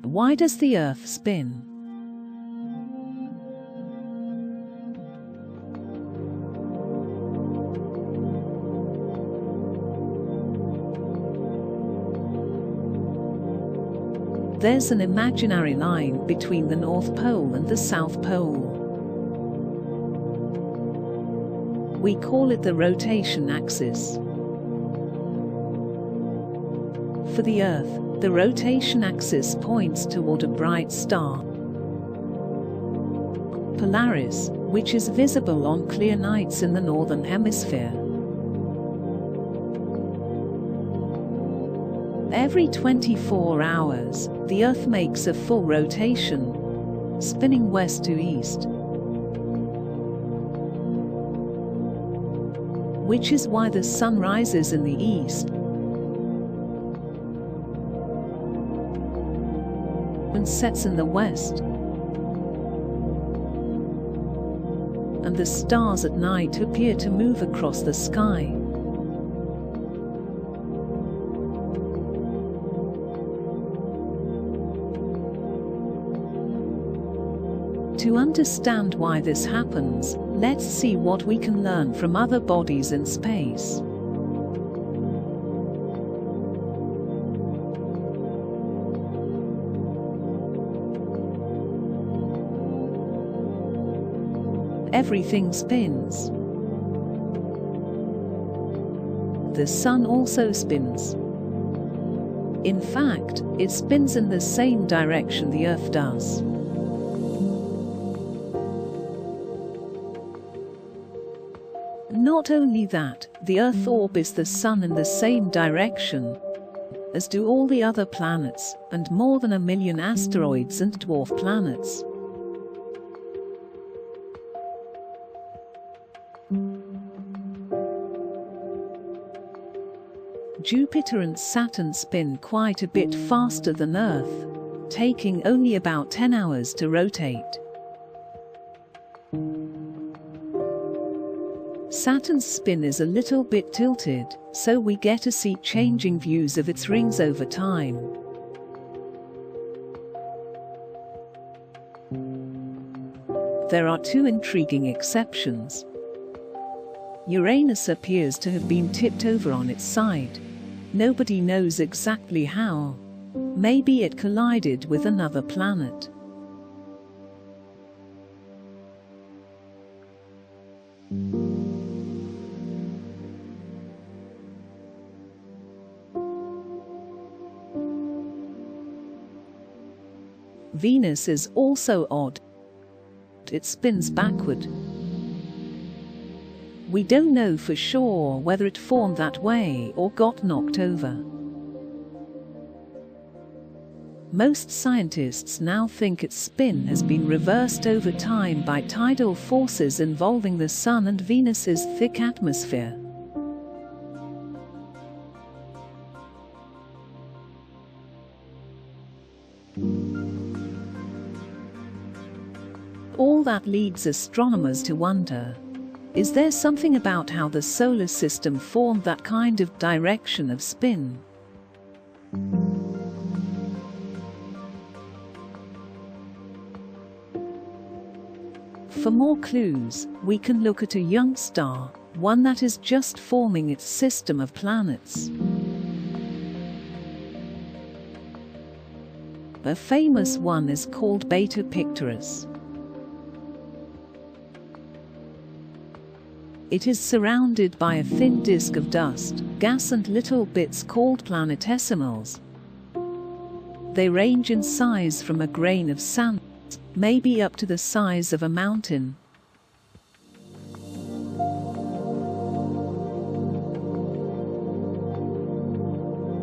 Why does the Earth spin? There's an imaginary line between the North Pole and the South Pole. We call it the rotation axis. For the Earth, the rotation axis points toward a bright star, Polaris, which is visible on clear nights in the northern hemisphere. Every 24 hours, the Earth makes a full rotation, spinning west to east. Which is why the sun rises in the east and sets in the west, and the stars at night appear to move across the sky. To understand why this happens, let's see what we can learn from other bodies in space. Everything spins. The sun also spins. In fact, it spins in the same direction the Earth does. Not only that, the Earth orbits the Sun in the same direction, as do all the other planets, and more than 1 million asteroids and dwarf planets. Jupiter and Saturn spin quite a bit faster than Earth, taking only about 10 hours to rotate. Saturn's spin is a little bit tilted, so we get to see changing views of its rings over time. There are two intriguing exceptions. Uranus appears to have been tipped over on its side. Nobody knows exactly how. Maybe it collided with another planet. Venus is also odd. It spins backward. We don't know for sure whether it formed that way or got knocked over. Most scientists now think its spin has been reversed over time by tidal forces involving the Sun and Venus's thick atmosphere. All that leads astronomers to wonder, is there something about how the solar system formed that kind of direction of spin? For more clues, we can look at a young star, one that is just forming its system of planets. A famous one is called Beta Pictoris. It is surrounded by a thin disk of dust, gas and little bits called planetesimals. They range in size from a grain of sand, maybe up to the size of a mountain.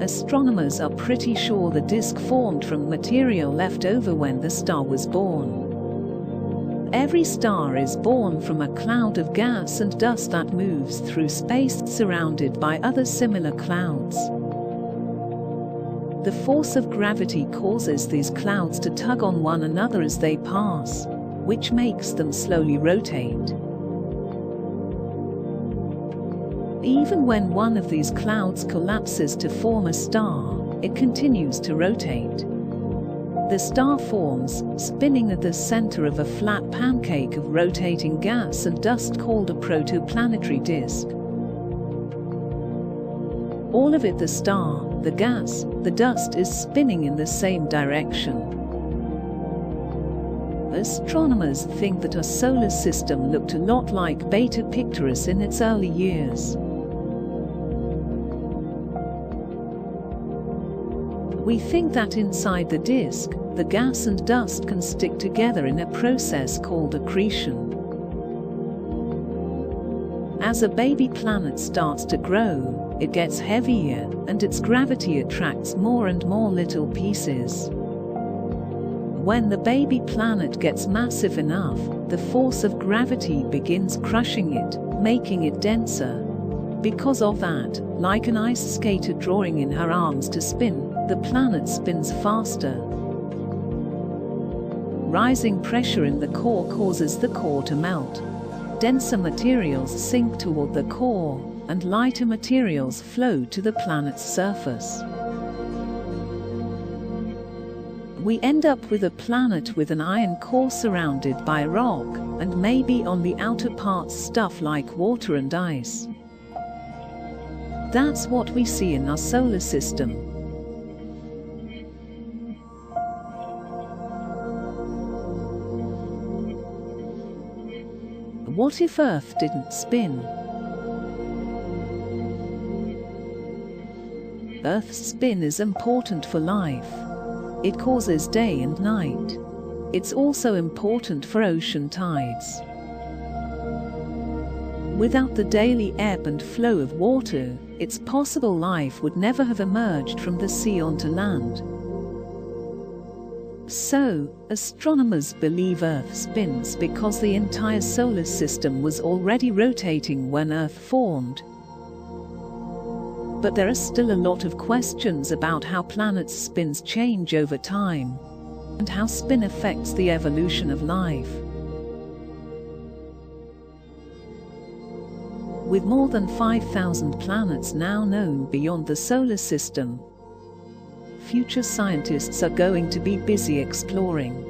Astronomers are pretty sure the disk formed from material left over when the star was born. Every star is born from a cloud of gas and dust that moves through space surrounded by other similar clouds. The force of gravity causes these clouds to tug on one another as they pass, which makes them slowly rotate. Even when one of these clouds collapses to form a star, it continues to rotate. The star forms, spinning at the center of a flat pancake of rotating gas and dust called a protoplanetary disk. All of it, the star, the gas, the dust, is spinning in the same direction. Astronomers think that our solar system looked a lot like Beta Pictoris in its early years. We think that inside the disk, the gas and dust can stick together in a process called accretion. As a baby planet starts to grow, it gets heavier, and its gravity attracts more and more little pieces. When the baby planet gets massive enough, the force of gravity begins crushing it, making it denser. Because of that, like an ice skater drawing in her arms to spin, the planet spins faster. Rising pressure in the core causes the core to melt. Denser materials sink toward the core, and lighter materials flow to the planet's surface. We end up with a planet with an iron core surrounded by rock, and maybe on the outer parts stuff like water and ice. That's what we see in our solar system. What if Earth didn't spin? Earth's spin is important for life. It causes day and night. It's also important for ocean tides. Without the daily ebb and flow of water, it's possible life would never have emerged from the sea onto land. So, astronomers believe Earth spins because the entire solar system was already rotating when Earth formed. But there are still a lot of questions about how planets' spins change over time, and how spin affects the evolution of life. With more than 5,000 planets now known beyond the solar system, future scientists are going to be busy exploring